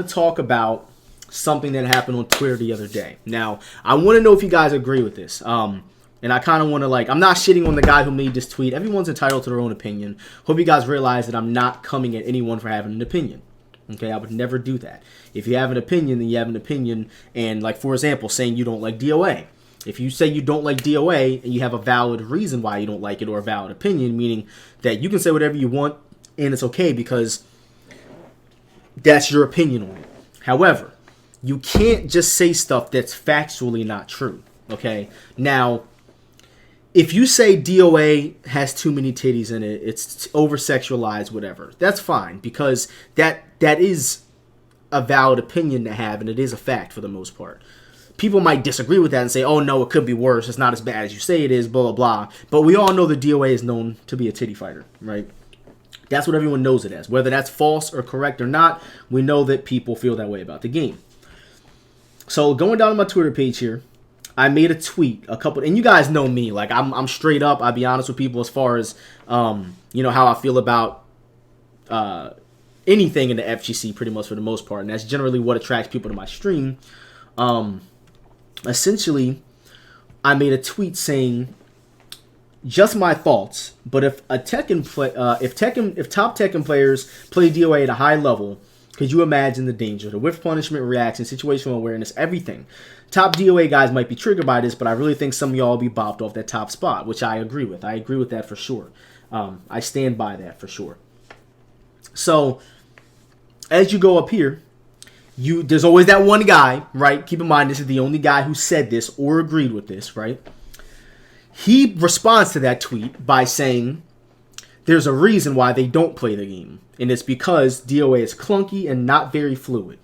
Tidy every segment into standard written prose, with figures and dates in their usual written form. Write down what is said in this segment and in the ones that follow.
to talk about something that happened on Twitter the other day. Now, I want to know if you guys agree with this. And I kind of want to, like, I'm not shitting on the guy who made this tweet. Everyone's entitled to their own opinion. Hope you guys realize that I'm not coming at anyone for having an opinion. Okay, I would never do that. If you have an opinion, then you have an opinion. And, like, for example, saying you don't like DOA. If you say you don't like DOA and you have a valid reason why you don't like it or a valid opinion, meaning that you can say whatever you want and it's okay because that's your opinion on it. However, you can't just say stuff that's factually not true. Okay, now, if you say DOA has too many titties in it, it's over-sexualized, whatever, that's fine because that is a valid opinion to have, and it is a fact for the most part. People might disagree with that and say, oh, no, it could be worse. It's not as bad as you say it is, blah, blah, blah. But we all know the DOA is known to be a titty fighter, right? That's what everyone knows it as. Whether that's false or correct or not, we know that people feel that way about the game. So going down on my Twitter page here, I made a tweet, and you guys know me, like I'm straight up. I'll be honest with people as far as how I feel about anything in the FGC, pretty much for the most part, and that's generally what attracts people to my stream. Essentially, I made a tweet saying, just my thoughts, but if top Tekken players play DOA at a high level, could you imagine the danger, the whiff punishment reaction, situational awareness, everything? Top DOA guys might be triggered by this, but I really think some of y'all will be bopped off that top spot, which I agree with. I agree with that for sure. I stand by that for sure. So, as you go up here, there's always that one guy, right? Keep in mind, this is the only guy who said this or agreed with this, right? He responds to that tweet by saying there's a reason why they don't play the game, and it's because DOA is clunky and not very fluid.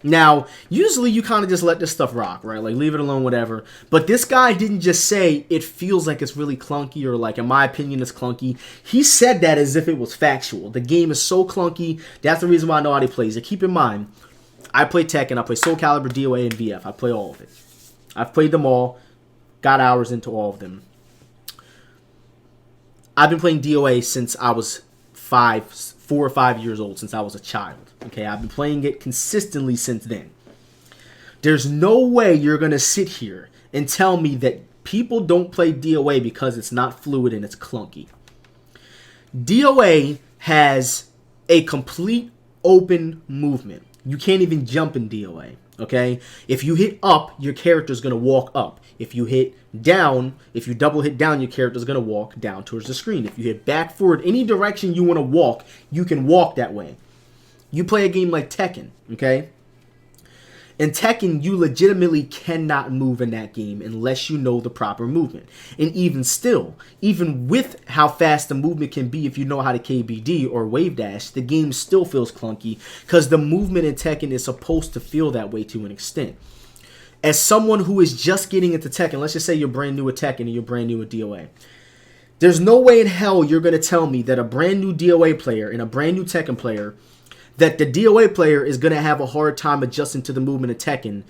Now, usually you kind of just let this stuff rock, right? Like, leave it alone, whatever. But this guy didn't just say it feels like it's really clunky or, like, in my opinion, it's clunky. He said that as if it was factual. The game is so clunky. That's the reason why I know how he plays it. Keep in mind, I play Tekken. I play Soul Calibur, DOA, and VF. I play all of it. I've played them all. Got hours into all of them. I've been playing DOA since I was 4 or 5 years old, since I was a child. Okay, I've been playing it consistently since then. There's no way you're going to sit here and tell me that people don't play DOA because it's not fluid and it's clunky. DOA has a complete open movement. You can't even jump in DOA, okay? If you hit up, your character's going to walk up. If you hit down, if you double hit down, your character's going to walk down towards the screen. If you hit back, forward, any direction you want to walk, you can walk that way. You play a game like Tekken, okay? In Tekken, you legitimately cannot move in that game unless you know the proper movement. And even still, even with how fast the movement can be if you know how to KBD or wave dash, the game still feels clunky because the movement in Tekken is supposed to feel that way to an extent. As someone who is just getting into Tekken, let's just say you're brand new at Tekken and you're brand new at DOA. There's no way in hell you're going to tell me that a brand new DOA player and a brand new Tekken player, that the DOA player is going to have a hard time adjusting to the movement of Tekken,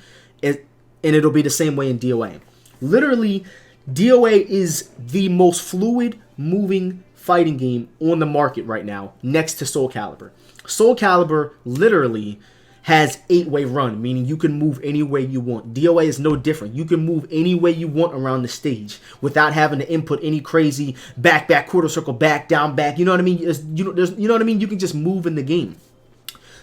and it'll be the same way in DOA. Literally, DOA is the most fluid moving fighting game on the market right now, next to Soul Calibur. Soul Calibur literally has 8-way run, meaning you can move any way you want. DOA is no different. You can move any way you want around the stage without having to input any crazy back, quarter circle, back, down, back. You know what I mean? You know what I mean? You can just move in the game.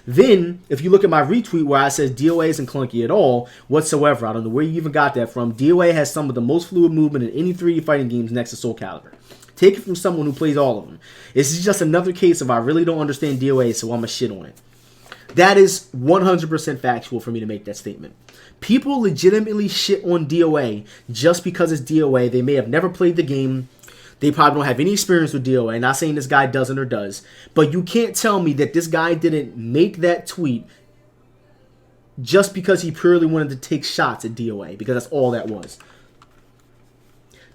Then, if you look at my retweet where I said DOA isn't clunky at all whatsoever, I don't know where you even got that from. DOA has some of the most fluid movement in any 3D fighting games next to Soul Calibur. Take it from someone who plays all of them. This is just another case of I really don't understand DOA, so I'm going to shit on it. That is 100% factual for me to make that statement. People legitimately shit on DOA just because it's DOA. They may have never played the game. They probably don't have any experience with DOA. Not saying this guy doesn't or does. But you can't tell me that this guy didn't make that tweet just because he purely wanted to take shots at DOA. Because that's all that was.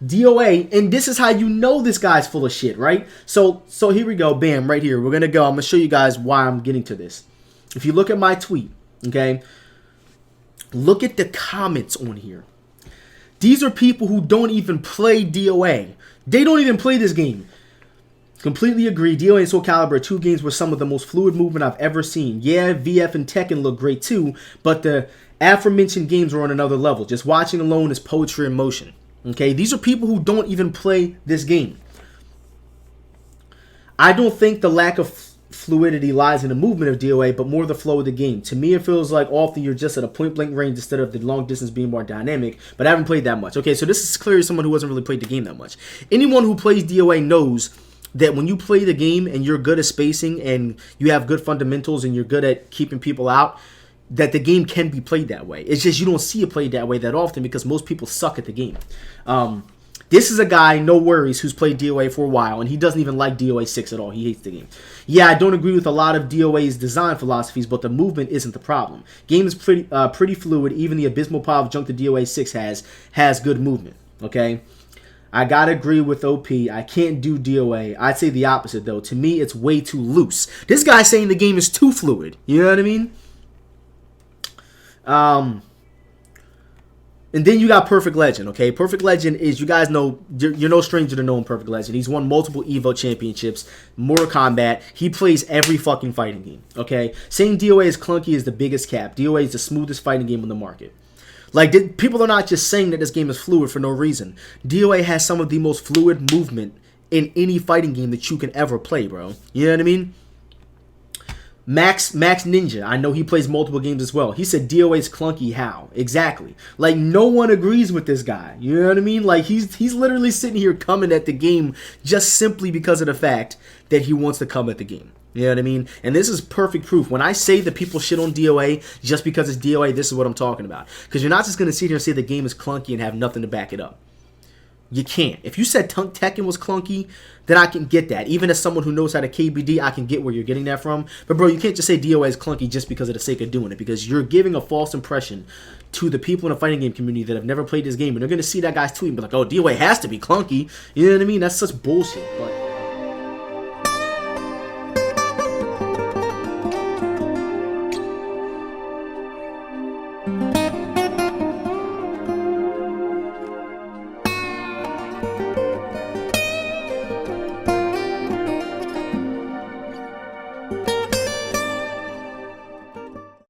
DOA, and this is how you know this guy's full of shit, right? So here we go. Bam, right here. We're going to go. I'm going to show you guys why I'm getting to this. If you look at my tweet, okay, look at the comments on here. These are people who don't even play DOA. They don't even play this game. Completely agree. DOA and Soul Calibur are two games with some of the most fluid movement I've ever seen. Yeah, VF and Tekken look great too, but the aforementioned games are on another level. Just watching alone is poetry in motion. Okay, these are people who don't even play this game. I don't think the lack of fluidity lies in the movement of DOA, but more the flow of the game. To me, it feels like often you're just at a point-blank range instead of the long distance being more dynamic, but I haven't played that much. Okay, so this is clearly someone who hasn't really played the game that much. Anyone who plays DOA knows that when you play the game and you're good at spacing and you have good fundamentals and you're good at keeping people out, that the game can be played that way. It's just you don't see it played that way that often because most people suck at the game. This is a guy, no worries, who's played DOA for a while, and he doesn't even like DOA 6 at all. He hates the game. Yeah, I don't agree with a lot of DOA's design philosophies, but the movement isn't the problem. Game is pretty fluid. Even the abysmal pile of junk the DOA 6 has good movement, okay? I gotta agree with OP. I can't do DOA. I'd say the opposite, though. To me, it's way too loose. This guy's saying the game is too fluid. You know what I mean? And then you got Perfect Legend, okay? Perfect Legend is, you guys know, you're no stranger to knowing Perfect Legend. He's won multiple EVO championships, Mortal Kombat. He plays every fucking fighting game, okay? Saying DOA is clunky is the biggest cap. DOA is the smoothest fighting game on the market. Like, people are not just saying that this game is fluid for no reason. DOA has some of the most fluid movement in any fighting game that you can ever play, bro. You know what I mean? Max Ninja, I know he plays multiple games as well. He said DOA is clunky. How? Exactly. Like, no one agrees with this guy. You know what I mean? Like, he's literally sitting here coming at the game just simply because of the fact that he wants to come at the game. You know what I mean? And this is perfect proof. When I say that people shit on DOA just because it's DOA, this is what I'm talking about. Because you're not just going to sit here and say the game is clunky and have nothing to back it up. You can't. If you said Tekken was clunky, then I can get that. Even as someone who knows how to KBD, I can get where you're getting that from. But bro, you can't just say DOA is clunky just because of the sake of doing it, because you're giving a false impression to the people in the fighting game community that have never played this game, and they're going to see that guy's tweet and be like, oh, DOA has to be clunky. You know what I mean? That's such bullshit.